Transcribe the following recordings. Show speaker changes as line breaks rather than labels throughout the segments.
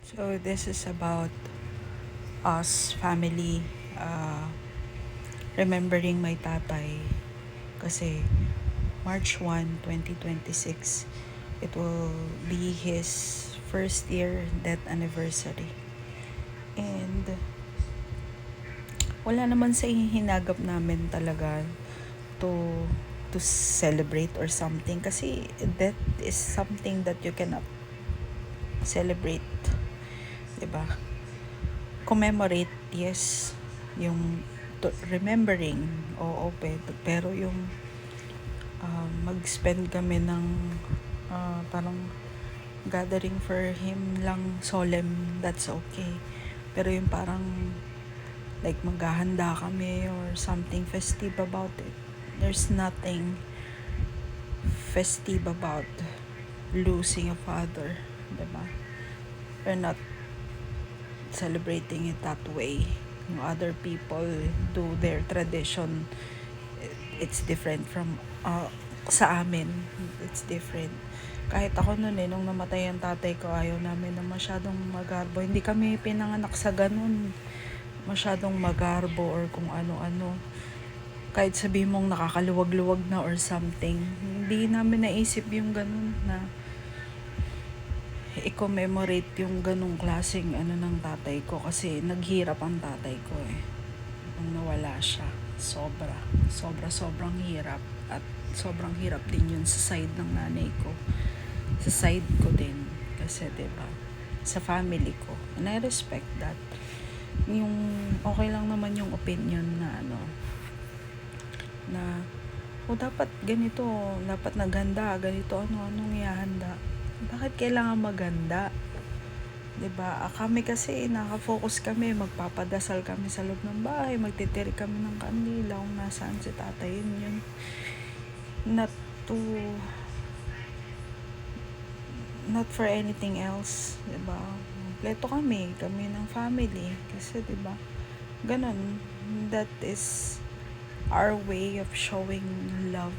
So this is about us family remembering my tatay kasi March 1, 2026 it will be his first year death anniversary. And wala naman sa hinagap namin talaga to to celebrate or something kasi death is something that you cannot celebrate, 'di ba? Commemorate, yes, yung remembering, oo, pero yung mag-spend kami ng parang gathering for him lang solemn, that's okay. Pero yung parang like maghahanda kami or something festive about it, there's nothing festive about losing a father, diba? We're not celebrating it that way. You know, other people do their tradition. It's different from sa amin. It's different. Kahit ako noon nung namatay ang tatay ko, ayaw namin na masyadong magarbo. Hindi kami pinanganak sa ganun. Masyadong magarbo or kung ano-ano. Kahit sabihin mong nakakaluwag-luwag na or something. Hindi namin naisip yung ganun na i-commemorate yung ganung klaseng ng tatay ko kasi naghirap ang tatay ko nung nawala siya. Sobrang hirap at sobrang hirap din yun sa side ng nanay ko. Sa side ko din kasi 'di ba? Sa family ko. And I respect that. Yung okay lang naman yung opinion na na dapat ganito, dapat naghanda, ganito anong ihahanda. Bakit kailangan maganda? 'Di ba? Kami kasi naka-focus kami, magpapadasal kami sa loob ng bahay, magtitiri kami ng kandila kung nasaan si tatay, yun. Not to not for anything else, 'di ba? Kompleto kami ng family kasi 'di ba? Ganon, that is our way of showing love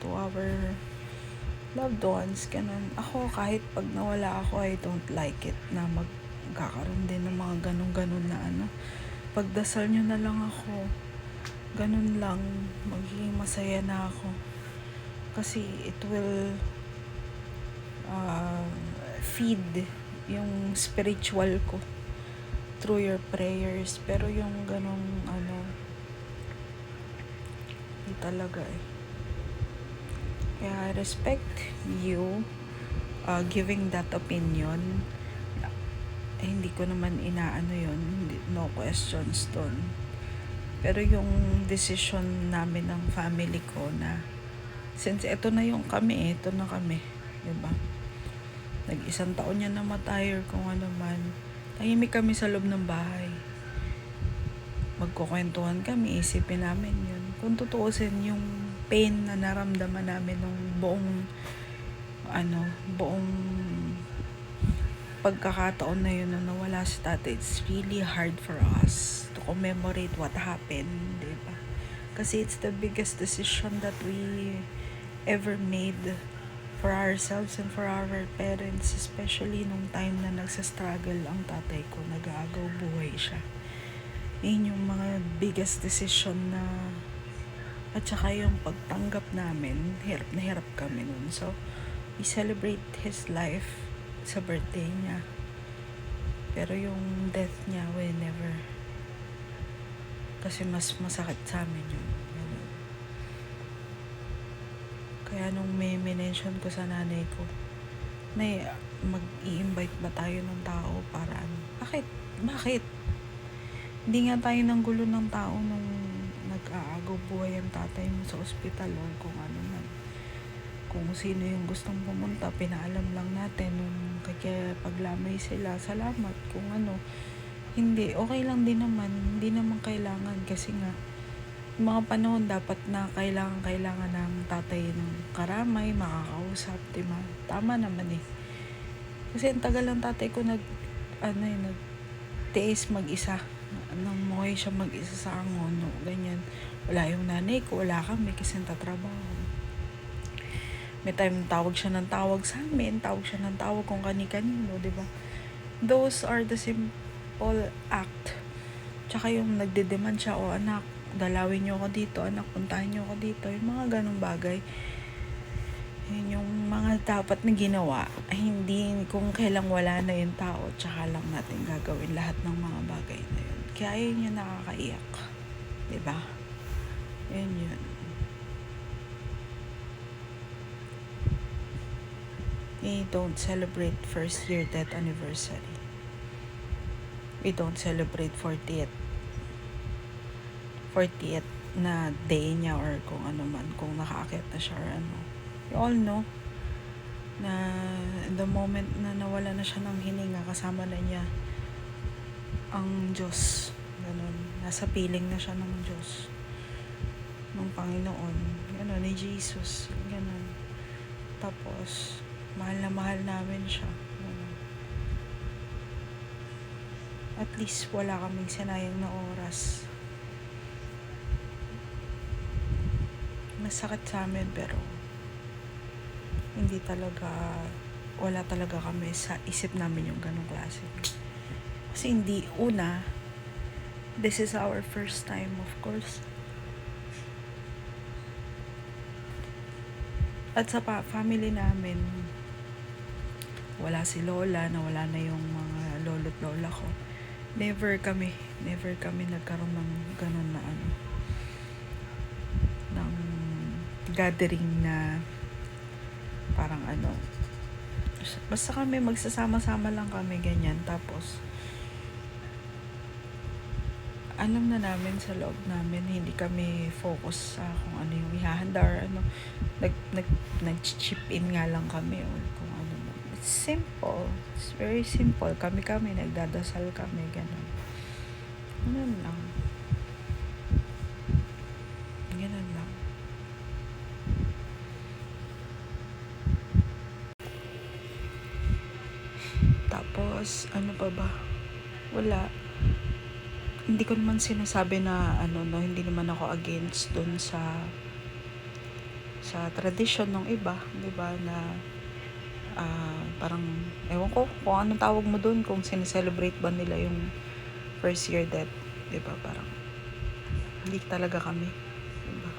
to our loved ones, ganun. Ako, kahit pag nawala ako, I don't like it na magkakaroon din ng mga ganun-ganun na pagdasal nyo na lang ako. Ganun lang, magiging masaya na ako. Kasi it will feed yung spiritual ko through your prayers. Pero yung ganung hindi talaga Kaya I respect you giving that opinion. Hindi ko naman inaano yun. No questions dun. Pero yung decision namin ng family ko na since ito na yung kami, ito na kami. Diba? Nag-isang taon niya namatay or kung ano man. Tahimik kami sa loob ng bahay. Magkukwentuhan kami, isipin namin yun. Kung tutuusin yung pain na naramdaman namin nung buong pagkakataon na yun na nawala si tatay, it's really hard for us to commemorate what happened, diba? Kasi it's the biggest decision that we ever made for ourselves and for our parents, especially nung time na nagsastruggle ang tatay ko, nag-aagaw buhay siya. Yun yung mga biggest decision na at saka yung pagtanggap namin, hirap na hirap kami nun. So, we celebrate his life sa birthday niya. Pero yung death niya, we never. Kasi mas masakit sa amin yun. Kaya nung may mention ko sa nanay ko, na mag-i-invite ba tayo ng tao para Bakit? Hindi nga tayo ng gulo ng tao nung nag-aagaw buhay ang tatay mo sa ospital o kung ano man. Kung sino yung gustong pumunta, pinaalam lang natin nung kaya paglamay sila, salamat. Kung hindi, okay lang din naman. Hindi naman kailangan kasi nga mga panahon dapat na kailangan ng tatay ng karamay, makakausap, diba? Tama naman Kasi ang tagal ng tatay ko nagtiis mag-isa. Namuhay siya mag-isa sa Angono, ganyan. Wala yung nanay ko, wala kami kasi nagtatrabaho. May time tawag siya ng tawag sa amin, tawag siya ng tawag kung kani-kanino, diba? Those are the simple act. Tsaka yung nagde-demand siya, o anak, dalawin niyo ako dito, anak, puntahan niyo ako dito. Yung mga ganong bagay. Yun yung mga dapat na ginawa. Hindi kung kailang wala na yung tao, tsaka lang natin gagawin lahat ng mga bagay na yun. Kaya yun yung nakakaiyak. Diba? Yun. We don't celebrate first year death anniversary. We don't celebrate 40th na day niya, or kung ano man, kung nakaakyat na siya or ano. You all know na the moment na nawala na siya ng hininga, kasama na niya ang Diyos. Ganun. Nasa piling na siya ng Diyos, ng Panginoon. Ganun, ni Jesus. Ganun. Tapos, mahal na mahal namin siya. Ganun. At least, wala kaming sinayang na oras. Masakit sa amin, pero wala talaga kami sa isip namin yung ganong klase. Kasi this is our first time, of course. At sa family namin, wala si lola, nawala na yung mga lolo't lola ko. Never kami nagkaroon ng ganon na ng gathering na parang basta kami magsasama-sama lang kami, ganyan. Tapos alam na namin sa loob namin, hindi kami focus sa kung ano yung ihahanda or ano. Nag-chip in nga lang kami, or kung ano. It's simple. It's very simple. Kami nagdadasal kami, ganun. Ganun lang. Tapos, ano pa ba? Wala. Hindi ko naman sinasabi na hindi naman ako against dun sa tradition ng iba, 'di ba, na parang ewan ko kung anong tawag mo dun, kung sineselebrate ba nila yung first year death, 'di ba? Parang hindi talaga kami, 'di ba?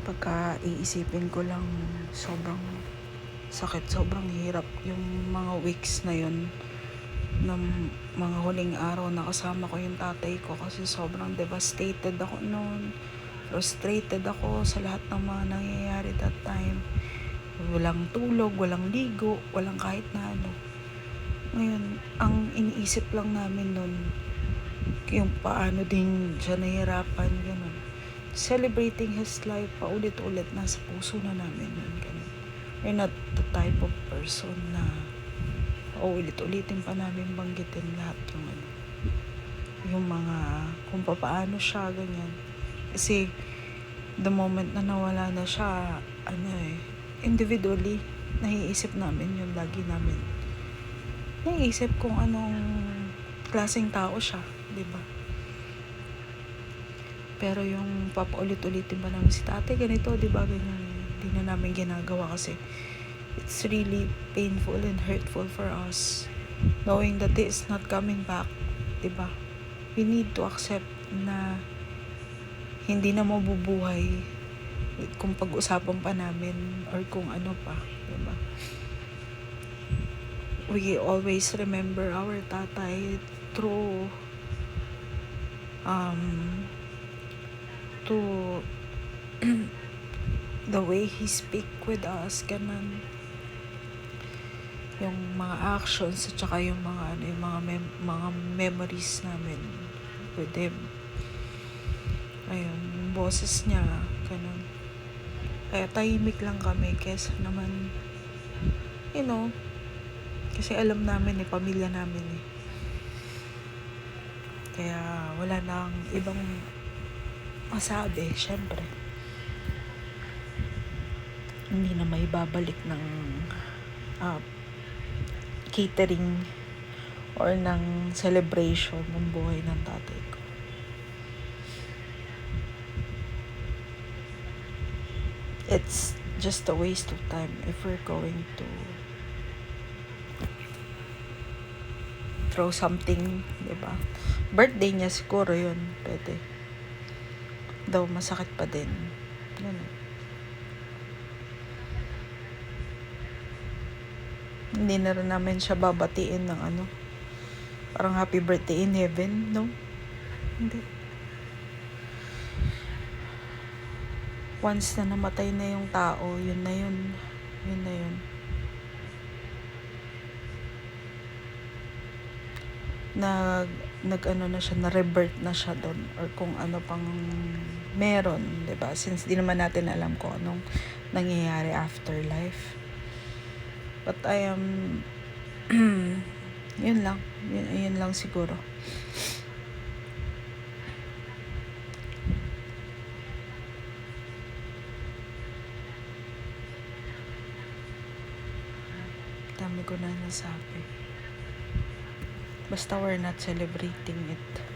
Pagka iisipin ko lang, sobrang sakit, sobrang hirap yung mga weeks na yun, ng mga huling araw na kasama ko yung tatay ko, kasi sobrang devastated ako noon. Frustrated ako sa lahat ng mga nangyayari that time. Walang tulog, walang ligo, walang kahit na ano. Ngayon, ang iniisip lang namin noon, yung paano din siya nahihirapan, gano'n. Celebrating his life, paulit-ulit, nasa puso na namin yun, gano'n. We're not the type of person na ulit-ulitin pa namin banggitin lahat yung mga kung paano siya, ganyan. Kasi the moment na nawala na siya, individually naiisip namin yun, lagi namin naiisip kung anong klaseng tao siya, di ba? Pero yung papaulit-ulitin pa namin si tate ganito, di ba, ganyan, hindi na namin ginagawa kasi it's really painful and hurtful for us knowing that he is not coming back, diba? We need to accept na hindi na mabubuhay kung pag-usapan pa namin or kung ano pa, diba? We always remember our tatay through the way he speak with us, ganun. Yung mga actions at saka yung mga mga memories namin with him. Ayun, yung boses niya, ganun. Kaya tahimik lang kami kesa naman, kasi alam namin pamilya namin Kaya wala nang ibang masabi, syempre. Hindi na may babalik ng catering or ng celebration ng buhay ng tatay ko. It's just a waste of time if we're going to throw something, diba? Birthday niya siguro yun, pwede. Though masakit pa din. Ganun. Hindi na rin namin siya babatiin ng ano, parang happy birthday in heaven, no? Hindi. Once na namatay na yung tao, yun na yun. Yun na yun. Nag-ano na siya, na-revert na siya doon, or kung ano pang meron, 'di ba? Since di naman natin alam kung anong nangyayari afterlife. But I am yun lang. Yun lang siguro. Dami ko na nasabi. Basta we're not celebrating it.